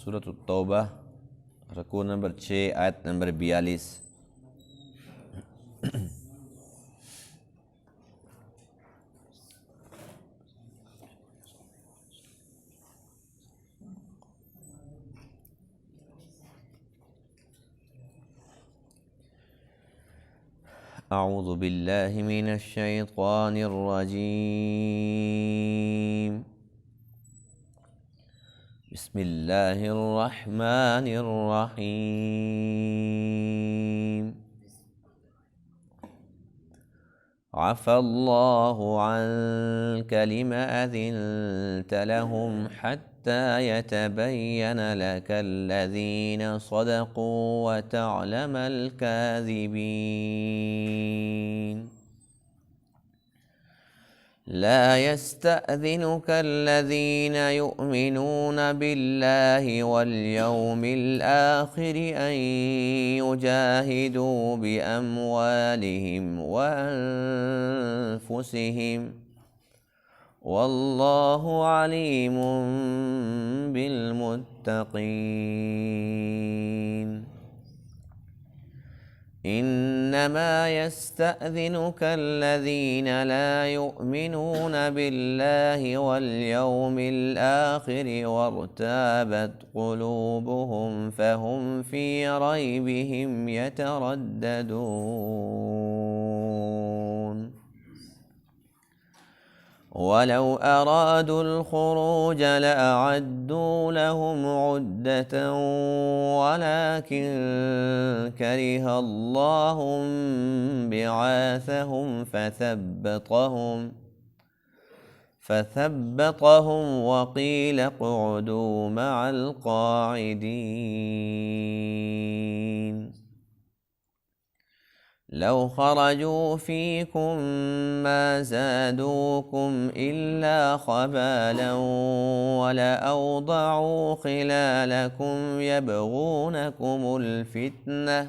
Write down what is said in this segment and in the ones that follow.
سورۃ التوبہ رکوع نمبر 6 آیت نمبر 42۔ اعوذ باللہ من الشیطان الرجیم، بسم اللہ الرحمن الرحیم۔ عفا اللہ عنک لم أذنت لهم حتى يتبين لك الذين صدقوا وتعلم الكاذبين۔ لا يستأذنك الذين يؤمنون بالله واليوم الآخر أن يجاهدوا بأموالهم وأنفسهم والله عليم بالمتقين۔ إنما يستأذنك الذين لا يؤمنون بالله واليوم الآخر وارتابت قلوبهم فهم في ريبهم يترددون۔ ولو أرادوا الخروج لأعدوا لهم عدة ولكن كره الله بعاثهم فثبطهم وقيل اقعدوا مع القاعدين۔ لو خرجوا فيكم ما زادوكم إلا خبالا ولأوضعوا خلالكم يبغونكم الفتنة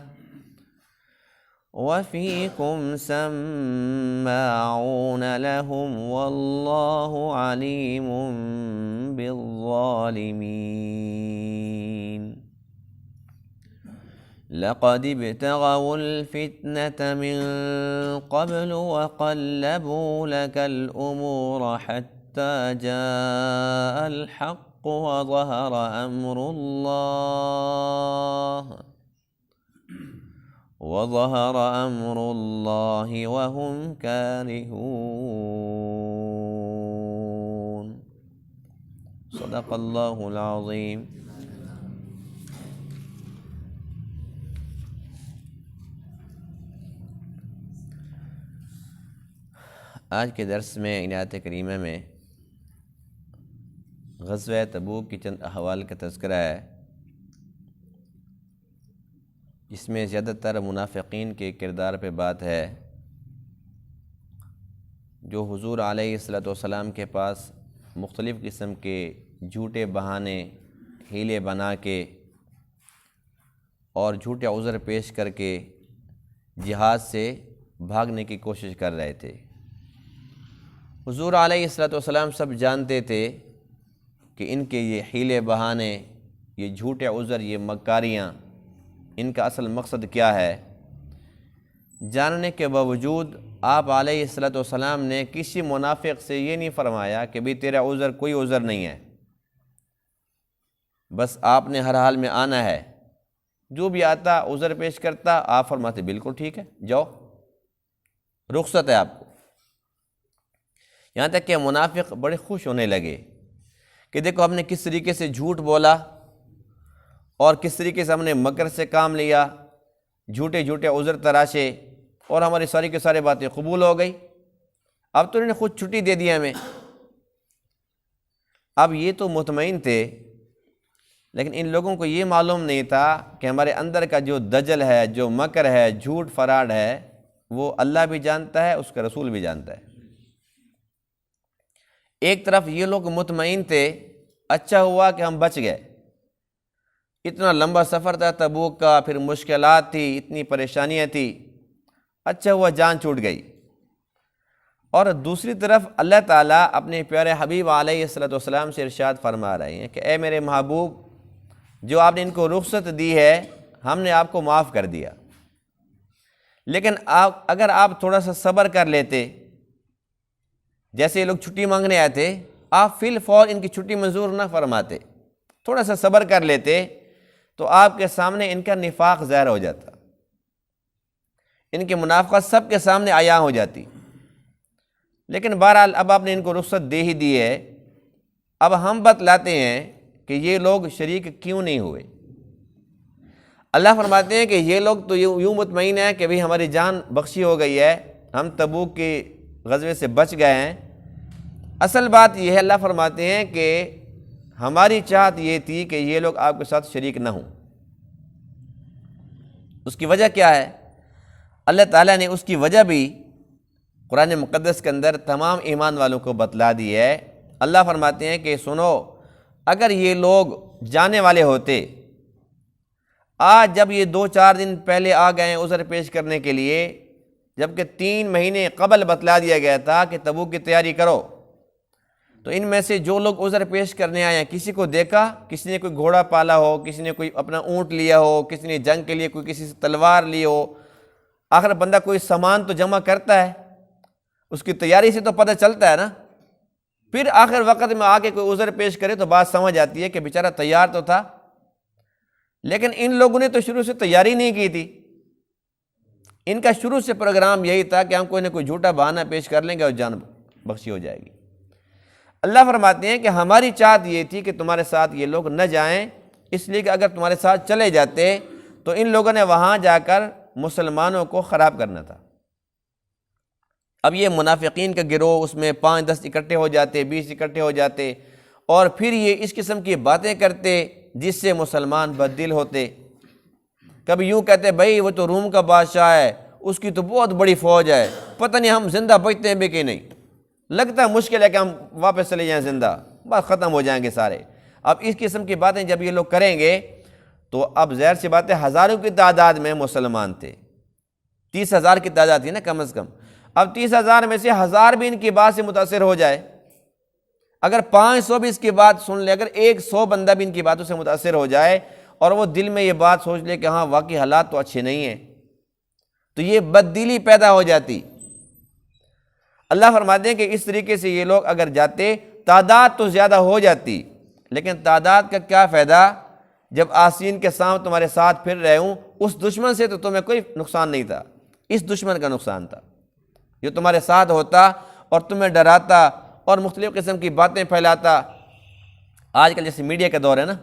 وفيكم سماعون لهم والله عليم بالظالمين۔ لقد ابتغوا الفتنة من قبل وقلبوا لك الأمور حتى جاء الحق وظهر أمر الله وهم كارهون۔ صدق اللہ العظیم۔ آج کے درس میں آیات کریمہ میں غزوہ تبوک کی چند احوال کا تذکرہ ہے، اس میں زیادہ تر منافقین کے کردار پہ بات ہے جو حضور علیہ الصلوۃ والسلام کے پاس مختلف قسم کے جھوٹے بہانے ہیلے بنا کے اور جھوٹے عذر پیش کر کے جہاد سے بھاگنے کی کوشش کر رہے تھے۔ حضور علیہ الصلوۃ والسلام سب جانتے تھے کہ ان کے یہ حیلے بہانے، یہ جھوٹے عذر، یہ مکاریاں، ان کا اصل مقصد کیا ہے۔ جاننے کے باوجود آپ علیہ الصلوۃ والسلام نے کسی منافق سے یہ نہیں فرمایا کہ بھی تیرا عذر کوئی عذر نہیں ہے، بس آپ نے ہر حال میں آنا ہے، جو بھی آتا عذر پیش کرتا آپ فرماتے بالکل ٹھیک ہے، جاؤ، رخصت ہے آپ کو۔ یہاں تک کہ منافق بڑے خوش ہونے لگے کہ دیکھو ہم نے کس طریقے سے جھوٹ بولا اور کس طریقے سے ہم نے مکر سے کام لیا، جھوٹے جھوٹے عذر تراشے اور ہماری ساری کی ساری باتیں قبول ہو گئی، اب تو انہوں نے خود چھٹی دے دی ہمیں۔ اب یہ تو مطمئن تھے، لیکن ان لوگوں کو یہ معلوم نہیں تھا کہ ہمارے اندر کا جو دجل ہے، جو مکر ہے، جھوٹ فراڈ ہے، وہ اللہ بھی جانتا ہے، اس کا رسول بھی جانتا ہے۔ ایک طرف یہ لوگ مطمئن تھے، اچھا ہوا کہ ہم بچ گئے، اتنا لمبا سفر تھا تبوک کا، پھر مشکلات تھی، اتنی پریشانیاں تھی، اچھا ہوا جان چھوٹ گئی۔ اور دوسری طرف اللہ تعالیٰ اپنے پیارے حبیب علیہ الصلوۃ والسلام سے ارشاد فرما رہے ہیں کہ اے میرے محبوب، جو آپ نے ان کو رخصت دی ہے ہم نے آپ کو معاف کر دیا، لیکن اگر آپ تھوڑا سا صبر کر لیتے، جیسے یہ لوگ چھٹی مانگنے آئے تھے، آپ فی الفور ان کی چھٹی منظور نہ فرماتے، تھوڑا سا صبر کر لیتے تو آپ کے سامنے ان کا نفاق ظاہر ہو جاتا، ان کی منافقت سب کے سامنے عیاں ہو جاتی۔ لیکن بہرحال اب آپ نے ان کو رخصت دے ہی دی ہے، اب ہم بتلاتے ہیں کہ یہ لوگ شریک کیوں نہیں ہوئے۔ اللہ فرماتے ہیں کہ یہ لوگ تو یوں مطمئن ہیں کہ بھئی ہماری جان بخشی ہو گئی ہے، ہم تبوک کے غزوے سے بچ گئے ہیں۔ اصل بات یہ ہے، اللہ فرماتے ہیں کہ ہماری چاہت یہ تھی کہ یہ لوگ آپ کے ساتھ شریک نہ ہوں۔ اس کی وجہ کیا ہے؟ اللہ تعالیٰ نے اس کی وجہ بھی قرآن مقدس کے اندر تمام ایمان والوں کو بتلا دی ہے۔ اللہ فرماتے ہیں کہ سنو، اگر یہ لوگ جانے والے ہوتے، آج جب یہ 2-4 دن پہلے آ گئے ہیں عذر پیش کرنے کے لیے، جبکہ 3 مہینے قبل بتلا دیا گیا تھا کہ تبوک کی تیاری کرو، تو ان میں سے جو لوگ عذر پیش کرنے آئے ہیں، کسی کو دیکھا، کسی نے کوئی گھوڑا پالا ہو، کسی نے کوئی اپنا اونٹ لیا ہو، کسی نے جنگ کے لیے کوئی کسی سے تلوار لی ہو، آخر بندہ کوئی سامان تو جمع کرتا ہے، اس کی تیاری سے تو پتہ چلتا ہے نا۔ پھر آخر وقت میں آ کے کوئی عذر پیش کرے تو بات سمجھ آتی ہے کہ بیچارہ تیار تو تھا، لیکن ان لوگوں نے تو شروع سے تیاری نہیں کی تھی۔ ان کا شروع سے پروگرام یہی تھا کہ ہم کوئی نہ کوئی جھوٹا بہانہ پیش کر لیں گے اور جان بخشی ہو جائے گی۔ اللہ فرماتے ہیں کہ ہماری چاہت یہ تھی کہ تمہارے ساتھ یہ لوگ نہ جائیں، اس لیے کہ اگر تمہارے ساتھ چلے جاتے تو ان لوگوں نے وہاں جا کر مسلمانوں کو خراب کرنا تھا۔ اب یہ منافقین کا گروہ، اس میں 5-10 اکٹھے ہو جاتے، 20 اکٹھے ہو جاتے، اور پھر یہ اس قسم کی باتیں کرتے جس سے مسلمان بددل ہوتے۔ کبھی یوں کہتے بھائی وہ تو روم کا بادشاہ ہے، اس کی تو بہت بڑی فوج ہے، پتہ نہیں ہم زندہ بچتے ہیں بھی کہ نہیں، لگتا ہے مشکل ہے کہ ہم واپس چلے جائیں زندہ، بس ختم ہو جائیں گے سارے۔ اب اس قسم کی باتیں جب یہ لوگ کریں گے تو اب ظاہر سی بات ہے، ہزاروں کی تعداد میں مسلمان تھے، 30,000 کی تعداد تھی نا کم از کم۔ اب 30,000 میں سے 1000 بھی ان کی بات سے متاثر ہو جائے، اگر 500 بھی اس کی بات سن لے، اگر 100 بندہ بھی ان کی باتوں سے متاثر ہو جائے اور وہ دل میں یہ بات سوچ لے کہ ہاں واقعی حالات تو اچھے نہیں ہیں، تو یہ بددلی پیدا ہو جاتی۔ اللہ فرماتے ہیں کہ اس طریقے سے یہ لوگ اگر جاتے، تعداد تو زیادہ ہو جاتی، لیکن تعداد کا کیا فائدہ جب آسین کے سامنے تمہارے ساتھ پھر رہے ہوں، اس دشمن سے تو تمہیں کوئی نقصان نہیں تھا، اس دشمن کا نقصان تھا جو تمہارے ساتھ ہوتا اور تمہیں ڈراتا اور مختلف قسم کی باتیں پھیلاتا۔ آج کل جیسے میڈیا کا دور ہے نا،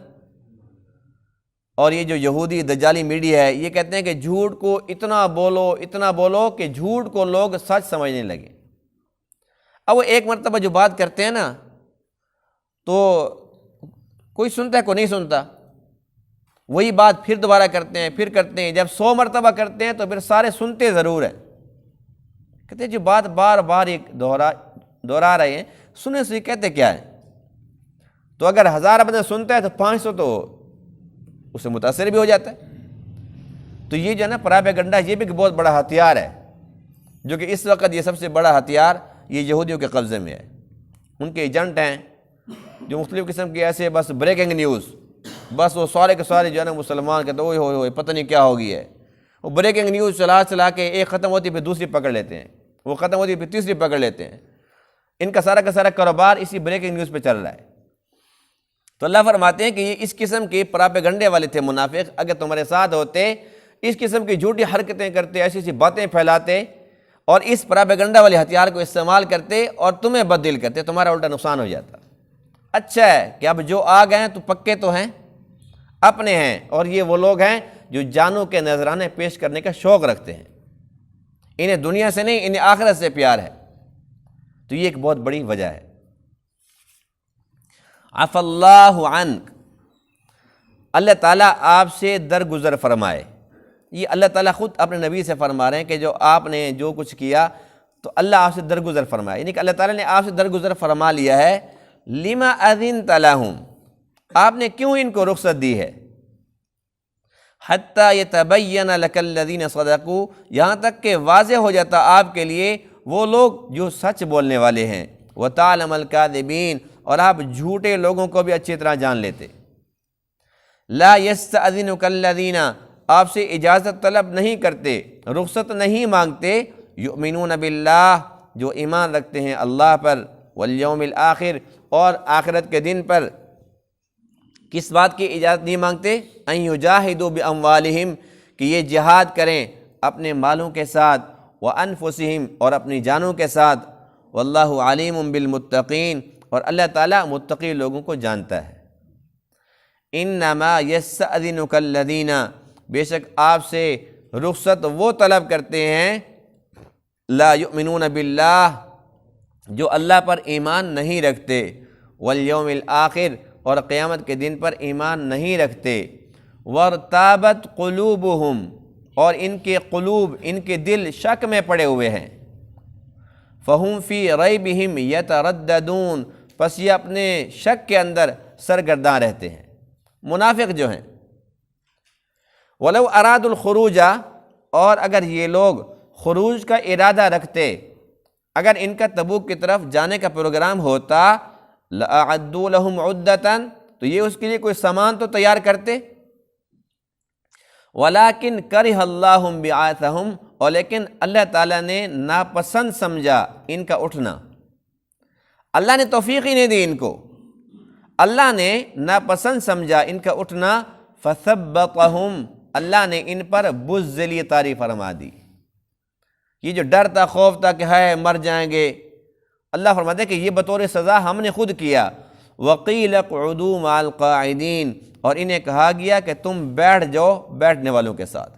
اور یہ جو یہودی دجالی میڈیا ہے، یہ کہتے ہیں کہ جھوٹ کو اتنا بولو کہ جھوٹ کو لوگ سچ سمجھنے لگے۔ اب وہ ایک مرتبہ جو بات کرتے ہیں نا تو کوئی سنتا ہے کوئی نہیں سنتا، وہی بات پھر دوبارہ کرتے ہیں، جب 100 مرتبہ کرتے ہیں تو پھر سارے سنتے ضرور ہیں، کہتے ہیں جو بات بار بار ایک دہرا رہے ہیں، سنے سے کہتے کیا ہے؟ تو اگر 1000 بندے سنتا ہے تو 500 تو اسے متاثر بھی ہو جاتا ہے۔ تو یہ جو ہے نا پراپیگنڈا، یہ بھی ایک بہت بڑا ہتھیار ہے، جو کہ اس وقت یہ سب سے بڑا ہتھیار یہ یہودیوں کے قبضے میں ہے۔ ان کے ایجنٹ ہیں جو مختلف قسم کے ایسے بس بریکنگ نیوز، بس وہ سارے کے سارے جو ہے نا مسلمان کہتے ہیں اوئے پتہ نہیں کیا ہو گئی ہے، وہ بریکنگ نیوز چلا کے ایک ختم ہوتی پھر دوسری پکڑ لیتے ہیں، وہ ختم ہوتی پھر تیسری پکڑ لیتے ہیں۔ ان کا سارا کاروبار اسی بریکنگ نیوز پہ چل رہا ہے۔ تو اللہ فرماتے ہیں کہ یہ اس قسم کے پراپیگنڈے والے تھے منافق، اگر تمہارے ساتھ ہوتے، اس قسم کی جھوٹی حرکتیں کرتے، ایسی باتیں پھیلاتے اور اس پراپیگنڈا والے ہتھیار کو استعمال کرتے اور تمہیں بددل کرتے، تمہارا الٹا نقصان ہو جاتا۔ اچھا ہے کہ اب جو آ گئے ہیں تو پکے تو ہیں، اپنے ہیں، اور یہ وہ لوگ ہیں جو جانوں کے نذرانے پیش کرنے کا شوق رکھتے ہیں، انہیں دنیا سے نہیں، انہیں آخرت سے پیار ہے۔ تو یہ ایک بہت بڑی وجہ ہے۔ عفا اللہ عنک، اللہ تعالیٰ آپ سے درگزر فرمائے۔ یہ اللہ تعالیٰ خود اپنے نبی سے فرما رہے ہیں کہ جو آپ نے جو کچھ کیا تو اللہ آپ سے درگزر فرمائے، یعنی کہ اللہ تعالیٰ نے آپ سے درگزر فرما لیا ہے۔ لما اذنت لہم، آپ نے کیوں ان کو رخصت دی ہے؟ حتی یتبین لک الذین صدقوا، یہاں تک کہ واضح ہو جاتا آپ کے لیے وہ لوگ جو سچ بولنے والے ہیں، وتعلم الکاذبین، اور آپ جھوٹے لوگوں کو بھی اچھی طرح جان لیتے۔ لا یستأذنک الذین، آپ سے اجازت طلب نہیں کرتے، رخصت نہیں مانگتے، یؤمنون باللہ، جو ایمان رکھتے ہیں اللہ پر، والیوم الآخر، اور آخرت کے دن پر۔ کس بات کی اجازت نہیں مانگتے؟ ان یجاہدوا باموالہم، کہ یہ جہاد کریں اپنے مالوں کے ساتھ، وانفسہم، اور اپنی جانوں کے ساتھ، واللہ علیم بالمتقین، اور اللہ تعالیٰ متقی لوگوں کو جانتا ہے۔ انما یستأذنک الذین، بے شک آپ سے رخصت وہ طلب کرتے ہیں، لا یؤمنون باللہ، جو اللہ پر ایمان نہیں رکھتے، والیوم الآخر، اور قیامت کے دن پر ایمان نہیں رکھتے، وارتابت قلوبہم، اور ان کے قلوب، ان کے دل شک میں پڑے ہوئے ہیں، فہم فی ریبہم یترددون، پس یہ اپنے شک کے اندر سرگرداں رہتے ہیں۔ منافق جو ہیں، ولو اراد الخروج، اور اگر یہ لوگ خروج کا ارادہ رکھتے، اگر ان کا تبوک کی طرف جانے کا پروگرام ہوتا، لأعدوا لهم عدتاً، تو یہ اس کے لیے کوئی سامان تو تیار کرتے، ولیکن کرہ اللہ بعاثہم، اور لیکن اللہ تعالیٰ نے ناپسند سمجھا ان کا اٹھنا، اللہ نے توفیق ہی نہیں دی ان کو، اللہ نے ناپسند سمجھا ان کا اٹھنا، فثبطہم، اللہ نے ان پر بزدلی طاری فرما دی۔ یہ جو ڈر تھا، خوف تھا کہ ہے مر جائیں گے، اللہ فرماتے ہیں کہ یہ بطور سزا ہم نے خود کیا۔ وقیل اقعدوا مع القاعدین، اور انہیں کہا گیا کہ تم بیٹھ جاؤ بیٹھنے والوں کے ساتھ،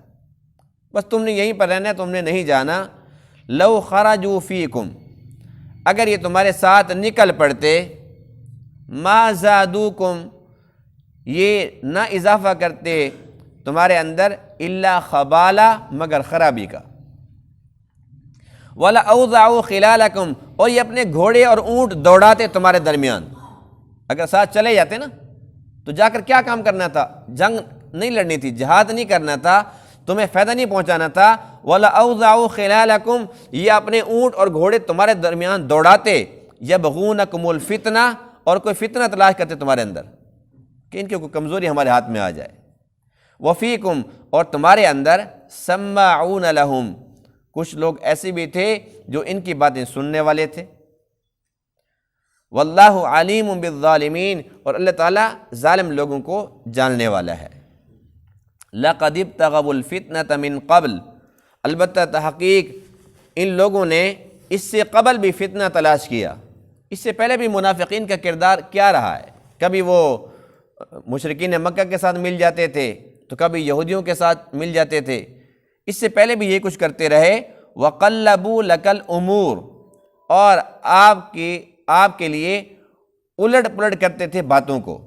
بس تم نے یہیں پر رہنا ہے، تم نے نہیں جانا۔ لو خرجوا فیکم، اگر یہ تمہارے ساتھ نکل پڑتے، ما زادوکم، یہ نہ اضافہ کرتے تمہارے اندر، الا خبالہ، مگر خرابی کا۔ وَلَأَوْضَعُوا خِلَالَكُمْ، اور یہ اپنے گھوڑے اور اونٹ دوڑاتے تمہارے درمیان۔ اگر ساتھ چلے جاتے نا تو جا کر کیا کام کرنا تھا؟ جنگ نہیں لڑنی تھی، جہاد نہیں کرنا تھا، تمہیں فائدہ نہیں پہنچانا تھا۔ وَلَأَوْضَعُوا خِلَالَكُمْ، یہ اپنے اونٹ اور گھوڑے تمہارے درمیان دوڑاتے، يَبْغُونَكُمُ الْفِتْنَةَ، اور کوئی فتنہ تلاش کرتے تمہارے اندر کہ ان کی کوئی کمزوری ہمارے ہاتھ میں آ جائے۔ وَفِيكُمْ، اور تمہارے اندر سَمَّاعُونَ لَهُمْ، کچھ لوگ ایسے بھی تھے جو ان کی باتیں سننے والے تھے۔ واللہ علیم بالظالمین، اور اللہ تعالیٰ ظالم لوگوں کو جاننے والا ہے۔ لقد ابتغوا الفتنة من قبل، البتہ تحقیق ان لوگوں نے اس سے قبل بھی فتنہ تلاش کیا، اس سے پہلے بھی منافقین کا کردار کیا رہا ہے، کبھی وہ مشرکین مکہ کے ساتھ مل جاتے تھے تو کبھی یہودیوں کے ساتھ مل جاتے تھے، اس سے پہلے بھی یہ کچھ کرتے رہے۔ وَقَلَّبُوا لَكَ الْأُمُورِ، اور آپ کے لیے الٹ پلٹ کرتے تھے باتوں کو،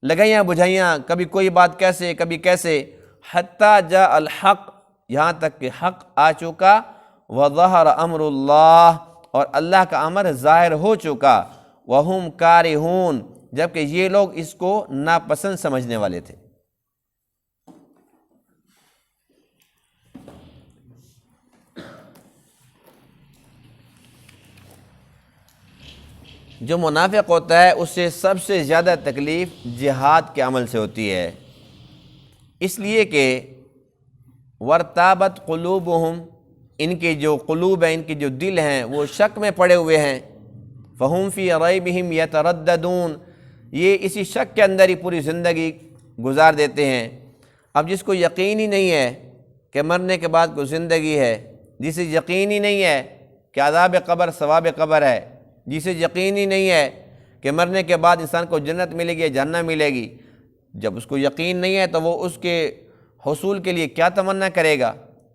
لگائیاں بجھائیاں، کبھی کوئی بات کیسے کبھی کیسے، حتیٰ جاء الحق، یہاں تک کہ حق آ چکا، وَظَهَرَ أَمْرُ اللَّهِ، اور اللہ کا امر ظاہر ہو چکا، وَهُمْ كَارِهُونَ، جبکہ یہ لوگ اس کو ناپسند سمجھنے والے تھے۔ جو منافق ہوتا ہے اسے سب سے زیادہ تکلیف جہاد کے عمل سے ہوتی ہے، اس لیے کہ ورتابت قلوبہم، ان کے جو قلوب ہیں، ان کے جو دل ہیں، وہ شک میں پڑے ہوئے ہیں، فہم فی ریبہم یترددون، یہ اسی شک کے اندر ہی پوری زندگی گزار دیتے ہیں۔ اب جس کو یقین ہی نہیں ہے کہ مرنے کے بعد کوئی زندگی ہے، جسے یقین ہی نہیں ہے کہ عذاب قبر ثواب قبر ہے، جسے یقین ہی نہیں ہے کہ مرنے کے بعد انسان کو جنت ملے گی یا جہنم ملے گی، جب اس کو یقین نہیں ہے تو وہ اس کے حصول کے لیے کیا تمنا کرے گا،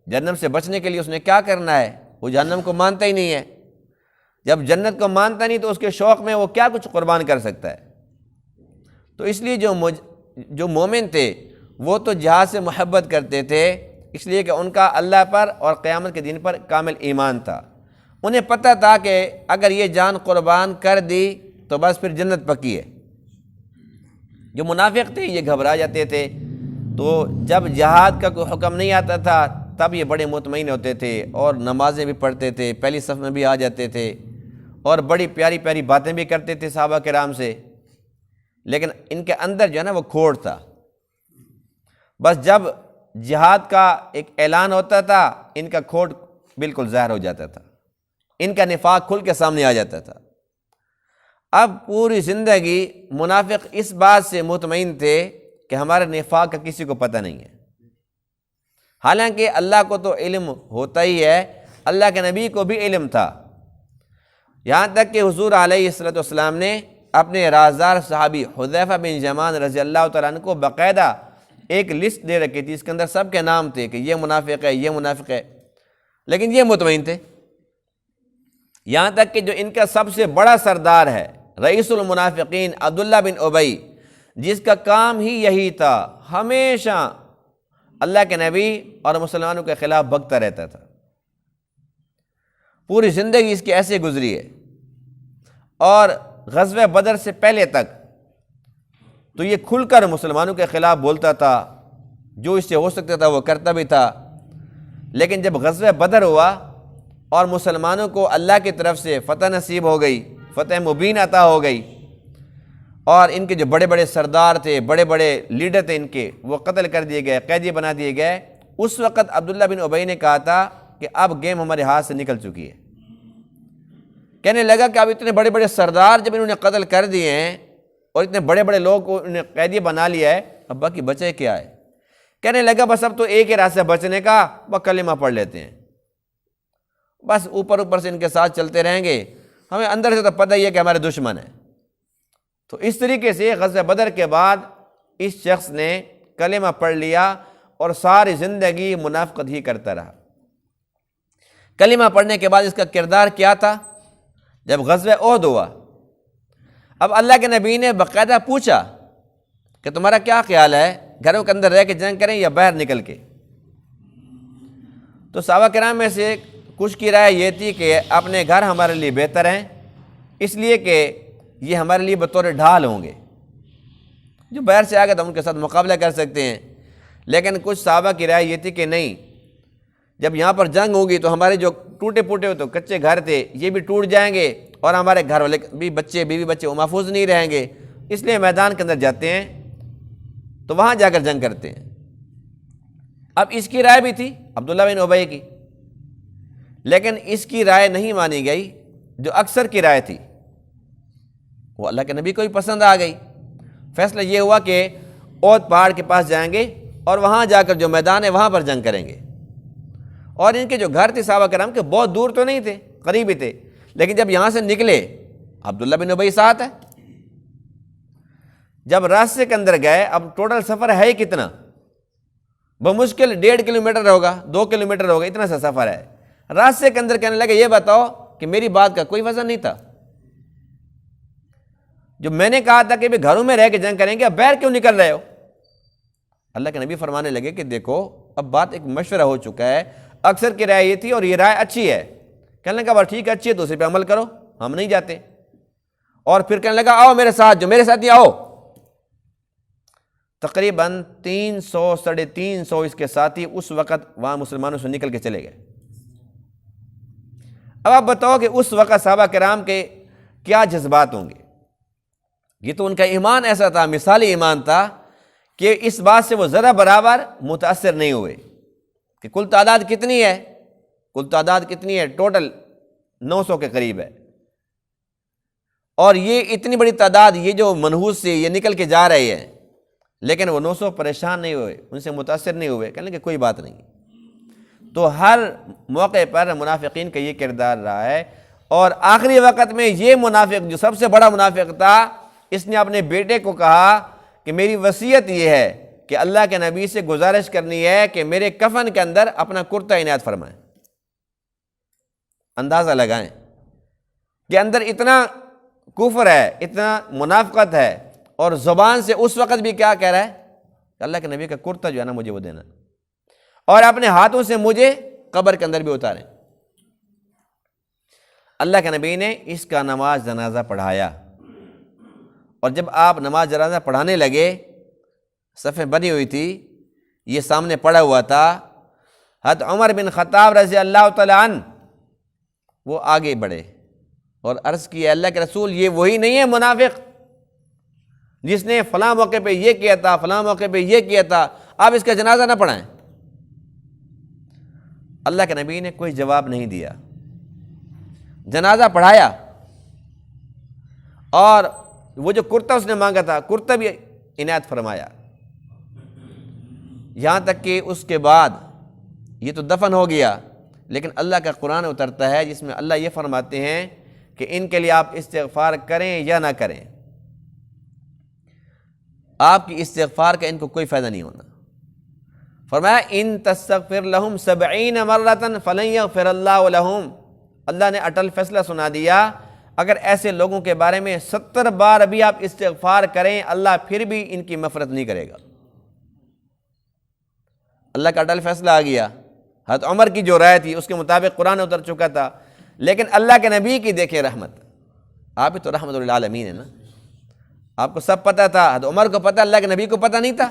جہنم سے بچنے کے لیے اس نے کیا کرنا ہے؟ وہ جہنم کو مانتا ہی نہیں ہے، جب جنت کو مانتا نہیں تو اس کے شوق میں وہ کیا کچھ قربان کر سکتا ہے؟ تو اس لیے جو مومن تھے وہ تو جہاد سے محبت کرتے تھے، اس لیے کہ ان کا اللہ پر اور قیامت کے دن پر کامل ایمان تھا، انہیں پتہ تھا کہ اگر یہ جان قربان کر دی تو بس پھر جنت پکی ہے۔ جو منافق تھے یہ گھبرا جاتے تھے، تو جب جہاد کا کوئی حکم نہیں آتا تھا تب یہ بڑے مطمئن ہوتے تھے اور نمازیں بھی پڑھتے تھے، پہلی صف میں بھی آ جاتے تھے اور بڑی پیاری پیاری باتیں بھی کرتے تھے صحابہ کرام سے، لیکن ان کے اندر جو ہے نا وہ کھوٹ تھا بس جب جہاد کا ایک اعلان ہوتا تھا ان کا کھوٹ بالکل ظاہر ہو جاتا تھا، ان کا نفاق کھل کے سامنے آ جاتا تھا۔ اب پوری زندگی منافق اس بات سے مطمئن تھے کہ ہمارے نفاق کا کسی کو پتہ نہیں ہے، حالانکہ اللہ کو تو علم ہوتا ہی ہے، اللہ کے نبی کو بھی علم تھا، یہاں تک کہ حضور علیہ الصلوۃ والسلام نے اپنے رازدار صحابی حذیفہ بن یمان رضی اللہ تعالیٰ عنہ کو باقاعدہ ایک لسٹ دے رکھی تھی، اس کے اندر سب کے نام تھے کہ یہ منافق ہے، یہ منافق ہے، لیکن یہ مطمئن تھے، یہاں تک کہ جو ان کا سب سے بڑا سردار ہے رئیس المنافقین عبداللہ بن ابی، جس کا کام ہی یہی تھا، ہمیشہ اللہ کے نبی اور مسلمانوں کے خلاف بھگتا رہتا تھا، پوری زندگی اس کی ایسے گزری ہے، اور غزوہ بدر سے پہلے تک تو یہ کھل کر مسلمانوں کے خلاف بولتا تھا، جو اس سے ہو سکتا تھا وہ کرتا بھی تھا، لیکن جب غزوہ بدر ہوا اور مسلمانوں کو اللہ کی طرف سے فتح نصیب ہو گئی، فتح مبین عطا ہو گئی، اور ان کے جو بڑے بڑے سردار تھے، بڑے بڑے لیڈر تھے ان کے، وہ قتل کر دیے گئے، قیدی بنا دیے گئے، اس وقت عبداللہ بن ابی نے کہا تھا کہ اب گیم ہمارے ہاتھ سے نکل چکی ہے، کہنے لگا کہ اب اتنے بڑے بڑے سردار جب انہوں نے قتل کر دیے ہیں اور اتنے بڑے بڑے لوگ کو انہیں قیدی بنا لیا ہے، اب باقی بچے کیا ہے؟ کہنے لگا بس اب تو ایک ہی راستہ بچنے کا، وہ کلمہ پڑھ لیتے ہیں، بس اوپر اوپر سے ان کے ساتھ چلتے رہیں گے، ہمیں اندر سے تو پتہ ہی ہے کہ ہمارے دشمن ہیں۔ تو اس طریقے سے غزوہ بدر کے بعد اس شخص نے کلمہ پڑھ لیا اور ساری زندگی منافقت ہی کرتا رہا۔ کلمہ پڑھنے کے بعد اس کا کردار کیا تھا؟ جب غزوہ احد ہوا، اب اللہ کے نبی نے باقاعدہ پوچھا کہ تمہارا کیا خیال ہے، گھروں کے اندر رہ کے جنگ کریں یا باہر نکل کے؟ تو صحابہ کرام میں سے کچھ کی رائے یہ تھی کہ اپنے گھر ہمارے لیے بہتر ہیں، اس لیے کہ یہ ہمارے لیے بطور ڈھال ہوں گے، جو باہر سے آگے تو ان کے ساتھ مقابلہ کر سکتے ہیں، لیکن کچھ صحابہ کی رائے یہ تھی کہ نہیں، جب یہاں پر جنگ ہوگی تو ہمارے جو ٹوٹے پھوٹے ہوئے تو کچے گھر تھے یہ بھی ٹوٹ جائیں گے، اور ہمارے گھر والے بھی بچے بیوی بچے وہ محفوظ نہیں رہیں گے، اس لیے میدان کے اندر جاتے ہیں تو وہاں جا کر جنگ کرتے ہیں۔ اب اس کی رائے بھی تھی عبداللہ بن ابی کی، لیکن اس کی رائے نہیں مانی گئی، جو اکثر کی رائے تھی وہ اللہ کے نبی کو بھی پسند آ گئی۔ فیصلہ یہ ہوا کہ احد پہاڑ کے پاس جائیں گے اور وہاں جا کر جو میدان ہے وہاں پر جنگ کریں گے، اور ان کے جو گھر تھے صحابہ کرام کے بہت دور تو نہیں تھے، قریب ہی تھے، لیکن جب یہاں سے نکلے عبداللہ بن ابی ساتھ ہے، جب راستے کے اندر گئے، اب ٹوٹل سفر ہے کتنا؟ بمشکل 1.5 کلومیٹر ہوگا، 2 کلومیٹر ہوگا، اتنا سا سفر ہے، راستے کے اندر کہنے لگے یہ بتاؤ کہ میری بات کا کوئی وزن نہیں تھا، جو میں نے کہا تھا کہ بھی گھروں میں رہ کے جنگ کریں گے، اب باہر کیوں نکل رہے ہو؟ اللہ کے نبی فرمانے لگے کہ دیکھو اب بات ایک مشورہ ہو چکا ہے، اکثر کی رائے یہ تھی اور یہ رائے اچھی ہے، کہنے لگا بس ٹھیک ہے اچھی ہے تو اسی پہ عمل کرو، ہم نہیں جاتے، اور پھر کہنے لگا آؤ میرے ساتھ، جو میرے ساتھ ہی آؤ، تقریباً 300 ساڑھے 300 اس کے ساتھی اس وقت وہاں مسلمانوں سے نکل کے چلے گئے۔ اب آپ بتاؤ کہ اس وقت صحابہ کرام کے کیا جذبات ہوں گے؟ یہ تو ان کا ایمان ایسا تھا، مثالی ایمان تھا کہ اس بات سے وہ ذرا برابر متاثر نہیں ہوئے کہ کل تعداد کتنی ہے، کل تعداد کتنی ہے، ٹوٹل 900 کے قریب ہے، اور یہ اتنی بڑی تعداد، یہ جو منحوس سے یہ نکل کے جا رہے ہیں، لیکن وہ 900 پریشان نہیں ہوئے، ان سے متاثر نہیں ہوئے، کہنے کہ کوئی بات نہیں۔ تو ہر موقع پر منافقین کا یہ کردار رہا ہے، اور آخری وقت میں یہ منافق جو سب سے بڑا منافق تھا، اس نے اپنے بیٹے کو کہا کہ میری وصیت یہ ہے کہ اللہ کے نبی سے گزارش کرنی ہے کہ میرے کفن کے اندر اپنا کرتا عنایت فرمائیں۔ اندازہ لگائیں کہ اندر اتنا کفر ہے، اتنا منافقت ہے، اور زبان سے اس وقت بھی کیا کہہ رہا ہے کہ اللہ کے نبی کا کرتا جو ہے نا مجھے وہ دینا، اور اپنے ہاتھوں سے مجھے قبر کے اندر بھی اتاریں۔ اللہ کے نبی نے اس کا نماز جنازہ پڑھایا، اور جب آپ نماز جنازہ پڑھانے لگے، صفیں بنی ہوئی تھی، یہ سامنے پڑا ہوا تھا، حضرت عمر بن خطاب رضی اللہ تعالیٰ عنہ وہ آگے بڑھے اور عرض کی اللہ کے رسول یہ وہی نہیں ہے منافق جس نے فلاں موقع پہ یہ کیا تھا، فلاں موقع پہ یہ کیا تھا، آپ اس کا جنازہ نہ پڑھائیں۔ اللہ کے نبی نے کوئی جواب نہیں دیا، جنازہ پڑھایا، اور وہ جو کرتا اس نے مانگا تھا کرتا بھی عنایت فرمایا، یہاں تک کہ اس کے بعد یہ تو دفن ہو گیا، لیکن اللہ کا قرآن اترتا ہے جس میں اللہ یہ فرماتے ہیں کہ ان کے لیے آپ استغفار کریں یا نہ کریں، آپ کی استغفار کا ان کو کوئی فائدہ نہیں ہونا۔ فرمایا ان تستغفر لہم 70 مرۃ فلن یغفر اللہ لہم، اللہ نے اٹل فیصلہ سنا دیا، اگر ایسے لوگوں کے بارے میں 70 بار بھی آپ استغفار کریں اللہ پھر بھی ان کی مغفرت نہیں کرے گا۔ اللہ کا اٹل فیصلہ آ گیا۔ حضرت عمر کی جو رائے تھی اس کے مطابق قرآن اتر چکا تھا، لیکن اللہ کے نبی کی دیکھیں رحمت، آپ ہی تو رحمت للعالمین ہے نا، آپ کو سب پتہ تھا، حضرت عمر کو پتہ، اللہ کے نبی کو پتہ نہیں تھا،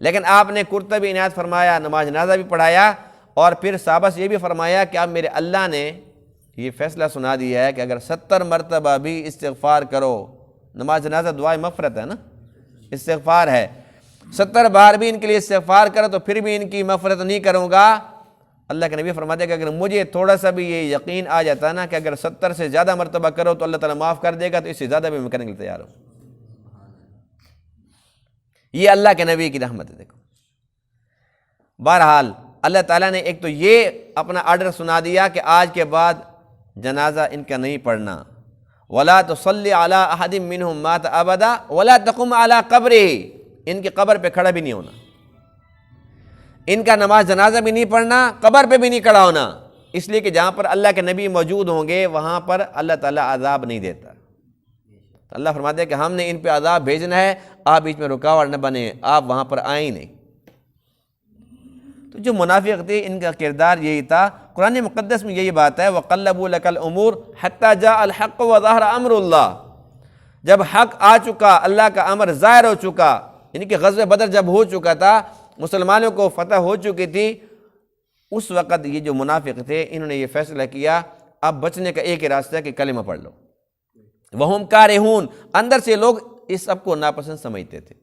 لیکن آپ نے کرتا بھی عنایت فرمایا، نماز جنازہ بھی پڑھایا، اور پھر صحابہ سے یہ بھی فرمایا کہ آپ میرے اللہ نے یہ فیصلہ سنا دیا ہے کہ اگر 70 مرتبہ بھی استغفار کرو، نماز جنازہ دعائے مغفرت ہے نا، استغفار ہے، 70 بار بھی ان کے لیے استغفار کرو تو پھر بھی ان کی مغفرت نہیں کروں گا۔ اللہ کے نبی فرماتے ہیں کہ اگر مجھے تھوڑا سا بھی یہ یقین آ جاتا نا کہ اگر 70 سے زیادہ مرتبہ کرو تو اللہ تعالیٰ معاف کر دے گا، تو اس سے زیادہ بھی میں کرنے کے لیے تیار ہوں۔ یہ اللہ کے نبی کی رحمت ہے۔ دیکھو بہرحال اللہ تعالیٰ نے ایک تو یہ اپنا آرڈر سنا دیا کہ آج کے بعد جنازہ ان کا نہیں پڑھنا، وَلَا تُصَلِّ عَلَىٰ أَحَدٍ مِّنْهُمْ مَاتَ أَبَدًا وَلَا تَقُمْ عَلَىٰ قَبْرِهِ، ان کی قبر پہ کھڑا بھی نہیں ہونا، ان کا نماز جنازہ بھی نہیں پڑھنا، قبر پہ بھی نہیں کھڑا ہونا، اس لیے کہ جہاں پر اللہ کے نبی موجود ہوں گے وہاں پر اللہ تعالیٰ عذاب نہیں دیتا۔ تو اللہ فرماتے ہیں کہ ہم نے ان پہ عذاب بھیجنا ہے، آپ بیچ میں رکاوٹ نہ بنے، آپ وہاں پر آئیں ہی نہیں۔ تو جو منافق تھے ان کا کردار یہی تھا۔ قرآن مقدس میں یہی بات ہے وَقَلَّبُوا لَكَ الْأُمُورَ حَتَّى جَاءَ الْحَقُّ وَظَهَرَ أَمْرُ اللَّهِ، جب حق آ چکا، اللہ کا امر ظاہر ہو چکا، یعنی کہ غزوہ بدر جب ہو چکا تھا، مسلمانوں کو فتح ہو چکی تھی، اس وقت یہ جو منافق تھے انہوں نے یہ فیصلہ کیا اب بچنے کا ایک ہی راستہ ہے کہ کلمہ پڑھ لو۔ وَهُمْ كَارِهُونَ، اندر سے لوگ اس سب کو ناپسند سمجھتے تھے۔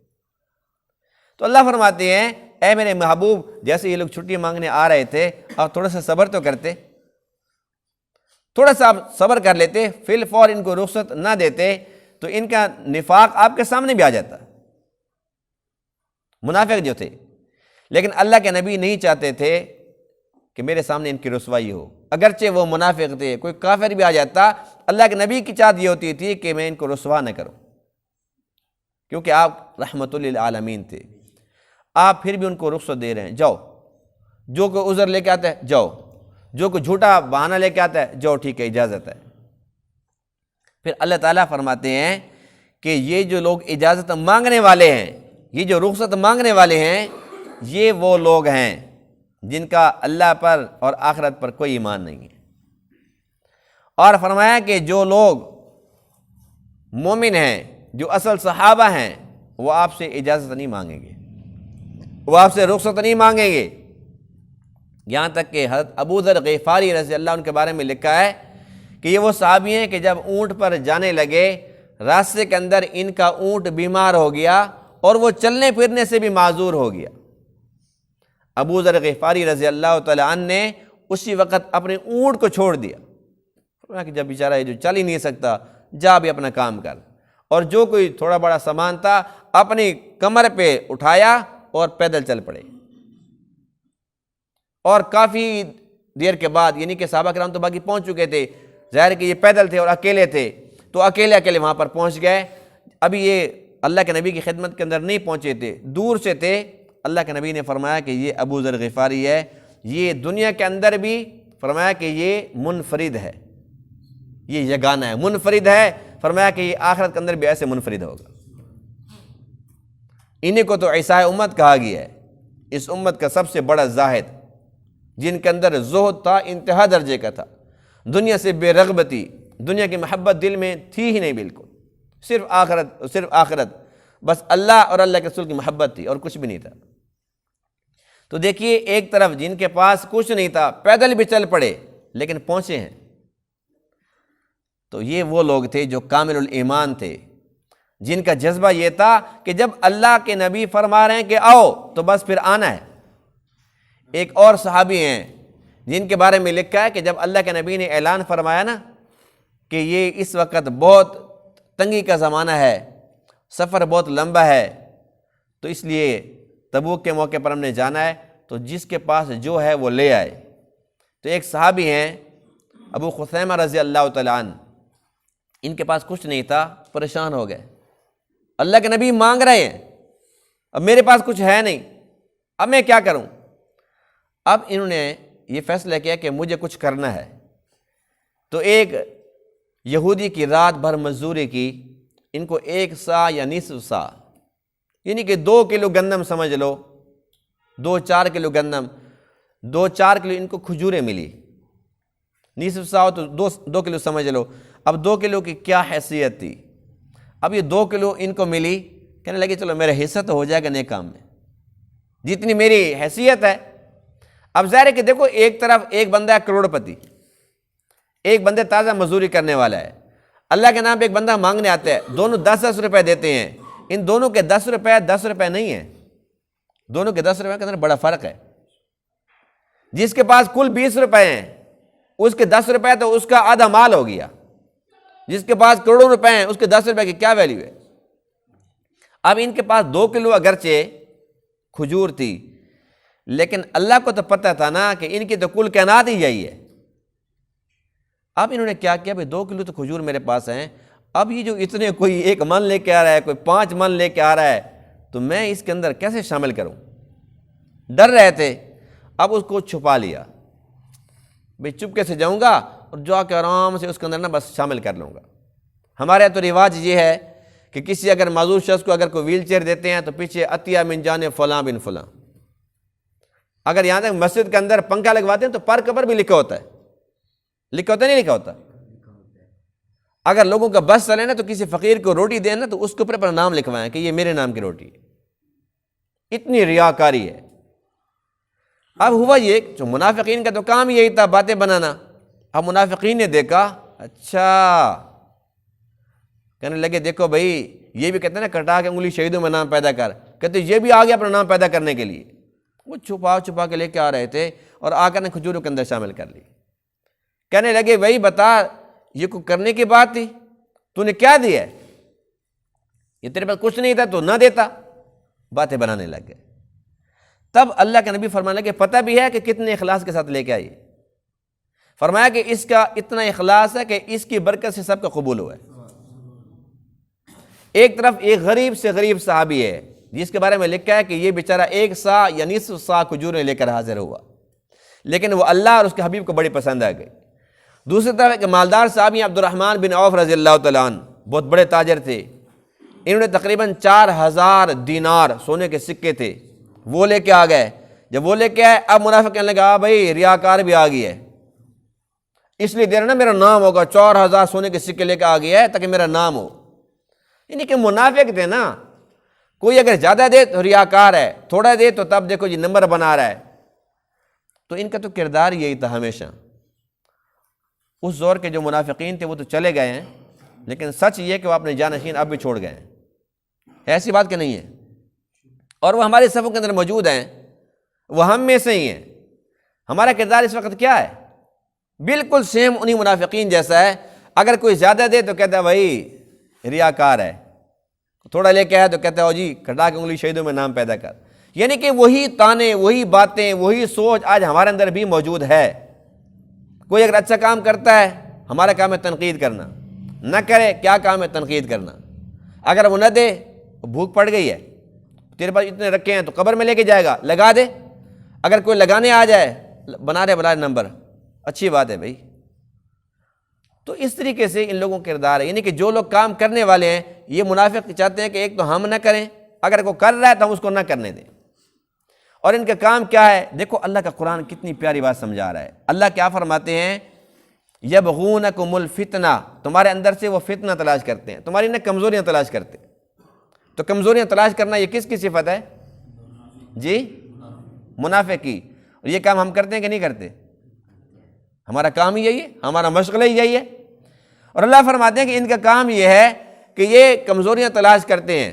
تو اللہ فرماتے ہیں اے میرے محبوب، جیسے یہ لوگ چھٹی مانگنے آ رہے تھے اور تھوڑا سا صبر تو کرتے، تھوڑا سا آپ صبر کر لیتے، فی الفور ان کو رخصت نہ دیتے تو ان کا نفاق آپ کے سامنے بھی آ جاتا۔ منافق جو تھے، لیکن اللہ کے نبی نہیں چاہتے تھے کہ میرے سامنے ان کی رسوائی ہو، اگرچہ وہ منافق تھے، کوئی کافر بھی آ جاتا، اللہ کے نبی کی چاہت یہ ہوتی تھی کہ میں ان کو رسوا نہ کروں، کیونکہ آپ رحمت للعالمین تھے، آپ پھر بھی ان کو رخصت دے رہے ہیں، جاؤ، جو کوئی عذر لے کے آتا ہے جاؤ، جو کوئی جھوٹا بہانہ لے کے آتا ہے جاؤ، ٹھیک ہے اجازت ہے۔ پھر اللہ تعالیٰ فرماتے ہیں کہ یہ جو لوگ اجازت مانگنے والے ہیں، یہ جو رخصت مانگنے والے ہیں، یہ وہ لوگ ہیں جن کا اللہ پر اور آخرت پر کوئی ایمان نہیں ہے۔ اور فرمایا کہ جو لوگ مومن ہیں، جو اصل صحابہ ہیں، وہ آپ سے اجازت نہیں مانگیں گے، وہ آپ سے رخصت نہیں مانگیں گے۔ یہاں تک کہ حضرت ابو ذر غفاری رضی اللہ عنہ کے بارے میں لکھا ہے کہ یہ وہ صحابی ہیں کہ جب اونٹ پر جانے لگے، راستے کے اندر ان کا اونٹ بیمار ہو گیا اور وہ چلنے پھرنے سے بھی معذور ہو گیا۔ ابو ذر غفاری رضی اللہ تعالی عنہ نے اسی وقت اپنے اونٹ کو چھوڑ دیا، فرمایا کہ جب بیچارہ یہ جو چل ہی نہیں سکتا، جا بھی اپنا کام کر، اور جو کوئی تھوڑا بڑا سامان تھا اپنی کمر پہ اٹھایا اور پیدل چل پڑے۔ اور کافی دیر کے بعد، یعنی کہ صحابہ کرام تو باقی پہنچ چکے تھے، ظاہر ہے کہ یہ پیدل تھے اور اکیلے تھے، تو اکیلے وہاں پر پہنچ گئے۔ ابھی یہ اللہ کے نبی کی خدمت کے اندر نہیں پہنچے تھے، دور سے تھے۔ اللہ کے نبی نے فرمایا کہ یہ ابو ذر غفاری ہے، یہ دنیا کے اندر بھی فرمایا کہ یہ منفرد ہے، یہ یگانہ ہے، منفرد ہے، فرمایا کہ یہ آخرت کے اندر بھی ایسے منفرد ہوگا۔ انہیں کو تو عیسیٰ امت کہا گیا ہے، اس امت کا سب سے بڑا زاہد، جن کے اندر زہد تھا، انتہا درجے کا تھا، دنیا سے بے رغبتی، دنیا کی محبت دل میں تھی ہی نہیں بالکل، صرف آخرت، بس اللہ اور اللہ کے رسول کی محبت تھی اور کچھ بھی نہیں تھا۔ تو دیکھیے ایک طرف جن کے پاس کچھ نہیں تھا، پیدل بھی چل پڑے لیکن پہنچے ہیں، تو یہ وہ لوگ تھے جو کامل الایمان تھے، جن کا جذبہ یہ تھا کہ جب اللہ کے نبی فرما رہے ہیں کہ آؤ تو بس پھر آنا ہے۔ ایک اور صحابی ہیں جن کے بارے میں لکھا ہے کہ جب اللہ کے نبی نے اعلان فرمایا نا کہ یہ اس وقت بہت تنگی کا زمانہ ہے، سفر بہت لمبا ہے، تو اس لیے تبوک کے موقع پر ہم نے جانا ہے، تو جس کے پاس جو ہے وہ لے آئے۔ تو ایک صحابی ہیں ابو خثیمہ رضی اللہ تعالیٰ عنہ، ان کے پاس کچھ نہیں تھا، پریشان ہو گئے۔ اللہ کے نبی مانگ رہے ہیں، اب میرے پاس کچھ ہے نہیں، اب میں کیا کروں؟ اب انہوں نے یہ فیصلہ کیا کہ مجھے کچھ کرنا ہے۔ تو ایک یہودی کی رات بھر مزدوری کی، ان کو 1 سا یا نصف سا، یعنی کہ 2 کلو گندم سمجھ لو، 2-4 کلو گندم، 2-4 کلو ان کو کھجوریں ملی، نصف سا ہو تو 2 کلو سمجھ لو۔ اب 2 کلو کی کیا حیثیت تھی؟ اب یہ 2 کلو ان کو ملی، کہنے لگے چلو میرا حصہ تو ہو جائے گا نیک کام میں، جتنی میری حیثیت ہے۔ اب ظاہر ہے کہ دیکھو، ایک طرف ایک بندہ ہے کروڑ پتی، ایک بندے تازہ مزدوری کرنے والا ہے، اللہ کے نام پہ ایک بندہ مانگنے آتا ہے، دونوں 10-10 روپے دیتے ہیں۔ ان دونوں کے 10 روپے 10 روپے نہیں ہیں، دونوں کے 10 روپے کے اندر بڑا فرق ہے۔ جس کے پاس کل 20 روپے ہیں اس کے 10 روپے تو اس کا آدھا مال ہو گیا، جس کے پاس کروڑوں روپے ہیں اس کے 10 روپے کی کیا ویلیو ہے؟ اب ان کے پاس 2 کلو اگرچہ کھجور تھی، لیکن اللہ کو تو پتہ تھا نا کہ ان کی تو کل کائنات ہی یہی ہے۔ اب انہوں نے کیا کیا، بھئی 2 کلو تو کھجور میرے پاس ہیں، اب یہ جو اتنے کوئی 1 من لے کے آ رہا ہے، کوئی 5 من لے کے آ رہا ہے، تو میں اس کے اندر کیسے شامل کروں؟ ڈر رہے تھے۔ اب اس کو چھپا لیا، بھئی چپکے سے جاؤں گا اور جا کے آرام سے اس کے اندر نا بس شامل کر لوں گا۔ ہمارے تو رواج یہ ہے کہ کسی اگر معذور شخص کو اگر کوئی ویل چیئر دیتے ہیں تو پیچھے عطیہ من جانب فلاں بن فلاں، اگر یہاں تک مسجد کے اندر پنکھا لگواتے ہیں تو پر قبر بھی لکھا ہوتا ہے، لکھا ہوتا ہے نہیں لکھا ہوتا؟ اگر لوگوں کا بس چلے نا تو کسی فقیر کو روٹی دیں نا تو اس کے اوپر اپنا نام لکھوائیں کہ یہ میرے نام کی روٹی ہے۔ اتنی ریاکاری ہے۔ اب ہوا یہ جو منافقین کا تو کام یہی تھا، باتیں بنانا۔ اب منافقین نے دیکھا، اچھا، کہنے لگے دیکھو بھائی، یہ بھی کہتے ہیں نا کٹا کے انگلی شہیدوں میں نام پیدا کر، کہتے یہ بھی آ گیا اپنا نام پیدا کرنے کے لیے۔ وہ چھپا کے لے کے آ رہے تھے اور آ کر نے کھجوروں کے اندر شامل کر لی۔ کہنے لگے بھائی بتا، یہ کوئی کرنے کی بات تھی، تو نے کیا دیا ہے؟ یہ تیرے پاس کچھ نہیں تھا تو نہ دیتا۔ باتیں بنانے لگ گئے۔ تب اللہ کے نبی فرمانے لگے پتہ بھی ہے کہ کتنے اخلاص کے ساتھ لے کے آئیے؟ فرمایا کہ اس کا اتنا اخلاص ہے کہ اس کی برکت سے سب کا قبول ہوا ہے۔ ایک طرف ایک غریب سے غریب صحابی ہے جس کے بارے میں لکھا ہے کہ یہ بیچارہ 1 سا یا نصف سا کھجوریں لے کر حاضر ہوا، لیکن وہ اللہ اور اس کے حبیب کو بڑی پسند آ گئی۔ دوسری طرف ایک مالدار صحابی عبد الرحمن بن عوف رضی اللہ تعالیٰ عنہ، بہت بڑے تاجر تھے، انہوں نے تقریباً 4000 دینار سونے کے سکے تھے، وہ لے کے آ گئے۔ جب وہ لے کے آئے، اب منافق کہنے لگا بھائی ریاکار بھی آ گئی ہے، اس لیے دے رہا نا میرا نام ہوگا، 4000 سونے کے سکے لے کے آ گیا ہے تاکہ میرا نام ہو۔ یعنی کہ منافق تھے نا، کوئی اگر زیادہ دے تو ریاکار ہے، تھوڑا دے تو تب دیکھو جی نمبر بنا رہا ہے۔ تو ان کا تو کردار یہی تھا ہمیشہ۔ اس دور کے جو منافقین تھے وہ تو چلے گئے ہیں، لیکن سچ یہ کہ وہ اپنے جانشین اب بھی چھوڑ گئے ہیں، ایسی بات کہ نہیں ہے، اور وہ ہمارے صفوں کے اندر موجود ہیں، وہ ہم میں سے ہی ہیں۔ ہمارا کردار اس وقت کیا ہے؟ بالکل سیم انہی منافقین جیسا ہے۔ اگر کوئی زیادہ دے تو کہتا ہے بھائی ریاکار ہے، تھوڑا لے کے آئے تو کہتا ہے جی کٹا کے انگلی شہیدوں میں نام پیدا کر۔ یعنی کہ وہی تانے، وہی باتیں، وہی سوچ آج ہمارے اندر بھی موجود ہے۔ کوئی اگر اچھا کام کرتا ہے، ہمارا کام ہے تنقید کرنا، نہ کرے کیا کام ہے تنقید کرنا۔ اگر وہ نہ دے، بھوک پڑ گئی ہے، تیرے پاس اتنے رکھے ہیں تو قبر میں لے کے جائے گا، لگا دے۔ اگر کوئی لگانے آ جائے، بنا رہے بلا نمبر، اچھی بات ہے بھائی۔ تو اس طریقے سے ان لوگوں کا کردار ہے، یعنی کہ جو لوگ کام کرنے والے ہیں، یہ منافق چاہتے ہیں کہ ایک تو ہم نہ کریں، اگر کوئی کر رہا ہے تو ہم اس کو نہ کرنے دیں۔ اور ان کا کام کیا ہے؟ دیکھو اللہ کا قرآن کتنی پیاری بات سمجھا رہا ہے۔ اللہ کیا فرماتے ہیں؟ یبغونکم الفتنہ، تمہارے اندر سے وہ فتنہ تلاش کرتے ہیں، تمہاری نہ کمزوریاں تلاش کرتے ہیں۔ تو کمزوریاں تلاش کرنا یہ کس کی صفت ہے؟ جی منافق کی۔ اور یہ کام ہم کرتے ہیں کہ نہیں کرتے؟ ہمارا کام ہی یہی ہے، ہمارا مشغلہ ہی یہی ہے۔ اور اللہ فرماتے ہیں کہ ان کا کام یہ ہے کہ یہ کمزوریاں تلاش کرتے ہیں،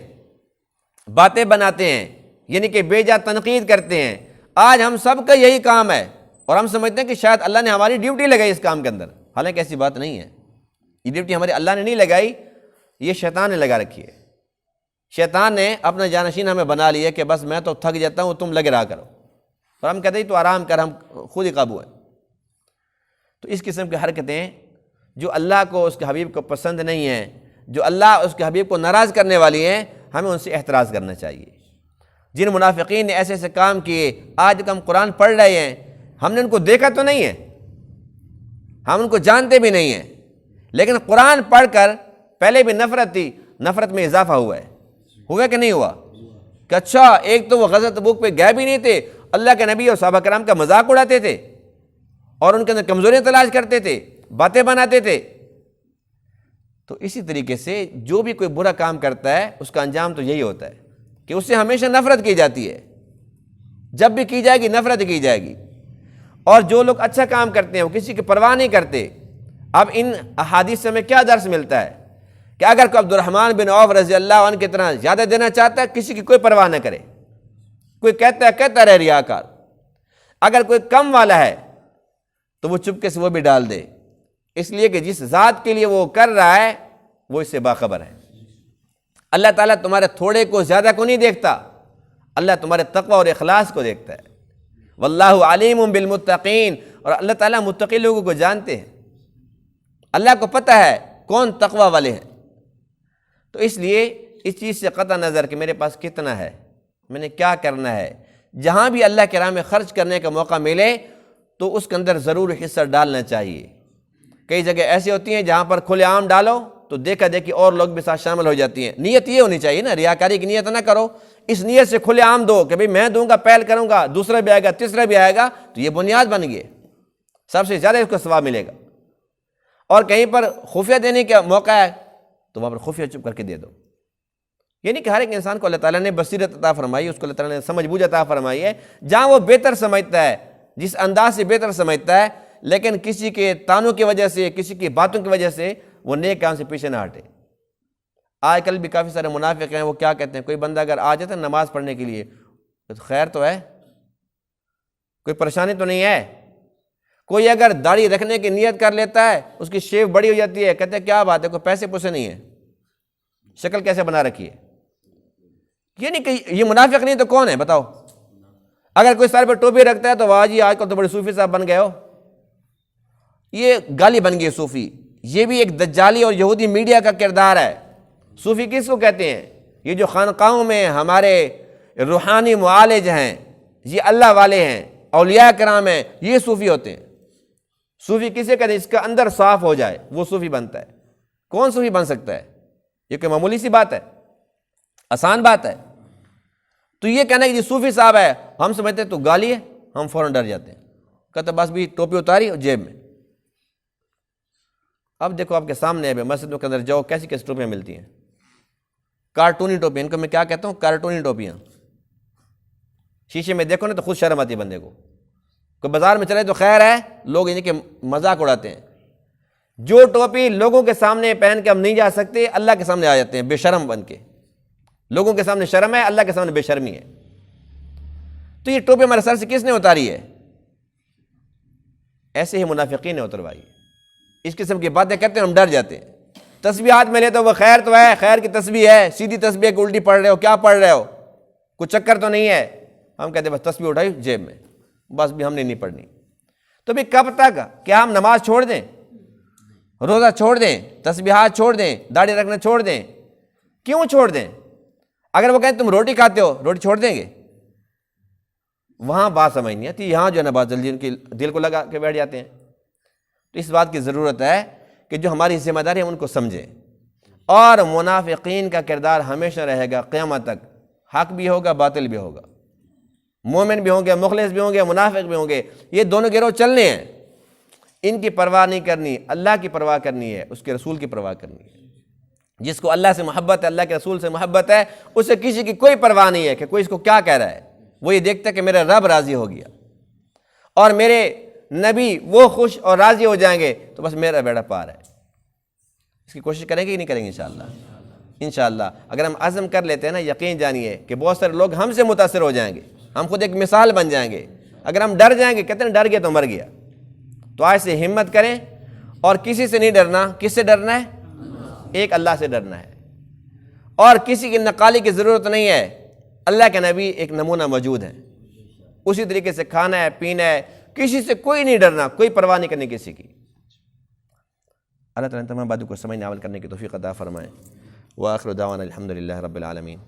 باتیں بناتے ہیں، یعنی کہ بے جا تنقید کرتے ہیں۔ آج ہم سب کا یہی کام ہے اور ہم سمجھتے ہیں کہ شاید اللہ نے ہماری ڈیوٹی لگائی اس کام کے اندر، حالانکہ ایسی بات نہیں ہے۔ یہ ڈیوٹی ہماری اللہ نے نہیں لگائی، یہ شیطان نے لگا رکھی ہے۔ شیطان نے اپنا جانشین ہمیں بنا لیا کہ بس میں تو تھک جاتا ہوں، تم لگ رہا کرو، اور ہم کہتے ہیں تو آرام کر، ہم خود ہی قابو ہیں۔ تو اس قسم کی حرکتیں جو اللہ کو، اس کے حبیب کو پسند نہیں ہیں، جو اللہ اس کے حبیب کو ناراض کرنے والی ہیں، ہمیں ان سے احتراز کرنا چاہیے۔ جن منافقین نے ایسے ایسے کام کیے، آج تک ہم قرآن پڑھ رہے ہیں، ہم نے ان کو دیکھا تو نہیں ہے، ہم ان کو جانتے بھی نہیں ہیں، لیکن قرآن پڑھ کر پہلے بھی نفرت تھی، نفرت میں اضافہ ہوا ہے، ہوا کہ نہیں ہوا؟ کہ اچھا ایک تو وہ غزوہ تبوک پہ گئے بھی نہیں تھے، اللہ کے نبی اور صحابہ کرام کا مذاق اڑاتے تھے اور ان کے اندر کمزوریاں تلاش کرتے تھے، باتیں بناتے تھے۔ تو اسی طریقے سے جو بھی کوئی برا کام کرتا ہے اس کا انجام تو یہی ہوتا ہے کہ اس سے ہمیشہ نفرت کی جاتی ہے، جب بھی کی جائے گی نفرت کی جائے گی۔ اور جو لوگ اچھا کام کرتے ہیں وہ کسی کی پرواہ نہیں کرتے۔ اب ان احادیث سے ہمیں کیا درس ملتا ہے کہ اگر کوئی عبد الرحمن بن عوف رضی اللہ عنہ کی طرح زیادہ دینا چاہتا ہے، کسی کی کوئی پرواہ نہ کرے، کوئی کہتا رہے ریاکار۔ اگر کوئی کم والا ہے تو وہ چپکے سے وہ بھی ڈال دے، اس لیے کہ جس ذات کے لیے وہ کر رہا ہے وہ اس سے باخبر ہے۔ اللہ تعالیٰ تمہارے تھوڑے کو زیادہ کو نہیں دیکھتا، اللہ تمہارے تقوی اور اخلاص کو دیکھتا ہے۔ واللہ علیم بالمتقین، اور اللہ تعالیٰ متقی لوگوں کو جانتے ہیں، اللہ کو پتہ ہے کون تقوی والے ہیں۔ تو اس لیے اس چیز سے قطع نظر کہ میرے پاس کتنا ہے، میں نے کیا کرنا ہے، جہاں بھی اللہ کے راہ میں خرچ کرنے کا موقع ملے تو اس کے اندر ضرور حصہ ڈالنا چاہیے۔ کئی جگہ ایسی ہوتی ہیں جہاں پر کھلے عام ڈالو تو دیکھا دیکھی اور لوگ بھی ساتھ شامل ہو جاتی ہیں۔ نیت یہ ہونی چاہیے نا، ریاکاری کی نیت نہ کرو، اس نیت سے کھلے عام دو کہ بھئی میں دوں گا، پہل کروں گا، دوسرا بھی آئے گا، تیسرا بھی آئے گا، تو یہ بنیاد بن گئی، سب سے زیادہ اس کو ثواب ملے گا۔ اور کہیں پر خفیہ دینے کا موقع ہے تو وہاں پر خفیہ چپ کر کے دے دو۔ یعنی کہ ہر ایک انسان کو اللہ تعالیٰ نے بصیرت عطا فرمائی، اس کو اللہ تعالیٰ نے سمجھ بوجھ عطا فرمائی ہے، جہاں وہ بہتر سمجھتا ہے، جس انداز سے بہتر سمجھتا ہے، لیکن کسی کے تانوں کی وجہ سے، کسی کی باتوں کی وجہ سے وہ نیک کام سے پیچھے نہ ہٹے۔ آج کل بھی کافی سارے منافق ہیں، وہ کیا کہتے ہیں، کوئی بندہ اگر آ جاتا ہے نماز پڑھنے کے لیے تو خیر تو ہے، کوئی پریشانی تو نہیں ہے۔ کوئی اگر داڑھی رکھنے کی نیت کر لیتا ہے، اس کی شیو بڑی ہو جاتی ہے، کہتے ہیں کیا بات ہے، کوئی پیسے پوسے نہیں ہے، شکل کیسے بنا رکھی ہے؟ یہ نہیں کہ یہ منافق نہیں تو کون ہے بتاؤ؟ اگر کوئی سر پہ ٹوپی رکھتا ہے تو واہ جی آج کل تو بڑے صوفی صاحب بن گئے ہو، یہ گالی بن گئی صوفی۔ یہ بھی ایک دجالی اور یہودی میڈیا کا کردار ہے۔ صوفی کس کو کہتے ہیں؟ یہ جو خانقاہوں میں ہمارے روحانی معالج ہیں، یہ اللہ والے ہیں، اولیاء کرام ہیں، یہ صوفی ہوتے ہیں۔ صوفی کسے کہتے ہیں؟ اس کا اندر صاف ہو جائے وہ صوفی بنتا ہے۔ کون صوفی بن سکتا ہے؟ یہ کوئی معمولی سی بات ہے؟ آسان بات ہے؟ تو یہ کہنا کہ یہ صوفی صاحب ہے، ہم سمجھتے ہیں تو گالی ہے، ہم فوراً ڈر جاتے ہیں، کہتے بس بھی ٹوپی اتاری اور جیب میں۔ اب دیکھو آپ کے سامنے ہے، مسجدوں کے اندر جاؤ کیسی کیسی ٹوپیاں ملتی ہیں، کارٹونی ٹوپیاں، ان کو میں کیا کہتا ہوں، کارٹونی ٹوپیاں۔ شیشے میں دیکھو نا تو خود شرم آتی ہے بندے کو، کوئی بازار میں چلے تو خیر ہے، لوگ ان کے مذاق اڑاتے ہیں۔ جو ٹوپی لوگوں کے سامنے پہن کے ہم نہیں جا سکتے، اللہ کے سامنے آ جاتے ہیں بے شرم بن کے۔ لوگوں کے سامنے شرم ہے، اللہ کے سامنے بے شرمی ہے۔ تو یہ ٹوپی ہمارے سر سے کس نے اتاری ہے؟ ایسے ہی منافقین نے اتروائی۔ اس قسم کی باتیں کرتے ہیں، ہم ڈر جاتے ہیں۔ تسبیح ہاتھ میں لے تو وہ خیر تو ہے، خیر کی تسبیح ہے، سیدھی تسبیح کہ الٹی پڑھ رہے ہو، کیا پڑھ رہے ہو، کوئی چکر تو نہیں ہے؟ ہم کہتے ہیں بس تسبیح اٹھائی جیب میں، بس بھی ہم نے نہیں پڑھنی۔ تو بھی کب تک؟ کیا ہم نماز چھوڑ دیں، روزہ چھوڑ دیں، تسبیحات چھوڑ دیں، داڑھی رکھنا چھوڑ دیں؟ کیوں چھوڑ دیں؟ اگر وہ کہیں تم روٹی کھاتے ہو، روٹی چھوڑ دیں گے؟ وہاں بات سمجھ نہیں آتی، یہاں جو ہے نا بات جلدی ان کے دل کو لگا کے بیٹھ جاتے ہیں۔ تو اس بات کی ضرورت ہے کہ جو ہماری ذمہ داری ہے ان کو سمجھیں۔ اور منافقین کا کردار ہمیشہ رہے گا قیامت تک، حق بھی ہوگا باطل بھی ہوگا، مومن بھی ہوں گے، مخلص بھی ہوں گے، منافق بھی ہوں گے، یہ دونوں گروہ چلنے ہیں۔ ان کی پرواہ نہیں کرنی، اللہ کی پرواہ کرنی ہے، اس کے رسول کی پرواہ کرنی ہے۔ جس کو اللہ سے محبت ہے، اللہ کے رسول سے محبت ہے، اسے کسی کی کوئی پرواہ نہیں ہے کہ کوئی اس کو کیا کہہ رہا ہے۔ وہ یہ دیکھتا ہے کہ میرا رب راضی ہو گیا اور میرے نبی وہ خوش اور راضی ہو جائیں گے تو بس میرا بیڑا پار ہے۔ اس کی کوشش کریں گے کہ نہیں کریں گے انشاءاللہ؟ انشاءاللہ اگر ہم عزم کر لیتے ہیں نا، یقین جانیے کہ بہت سارے لوگ ہم سے متاثر ہو جائیں گے، ہم خود ایک مثال بن جائیں گے۔ اگر ہم ڈر جائیں گے، کہتے ہیں ڈر گیا تو مر گیا، تو آج سے ہمت کریں اور کسی سے نہیں ڈرنا۔ کس سے ڈرنا ہے؟ ایک اللہ سے ڈرنا ہے، اور کسی کی نقالی کی ضرورت نہیں ہے۔ اللہ کے نبی ایک نمونہ موجود ہے، اسی طریقے سے کھانا ہے، پینا ہے، کسی سے کوئی نہیں ڈرنا، کوئی پرواہ نہیں کرنی کسی کی۔ اللہ تعالیٰ تمام باتوں کو سمجھنے عمل کرنے کی توفیق عطا فرمائے۔ وآخر دعوانا الحمد للہ رب العالمین۔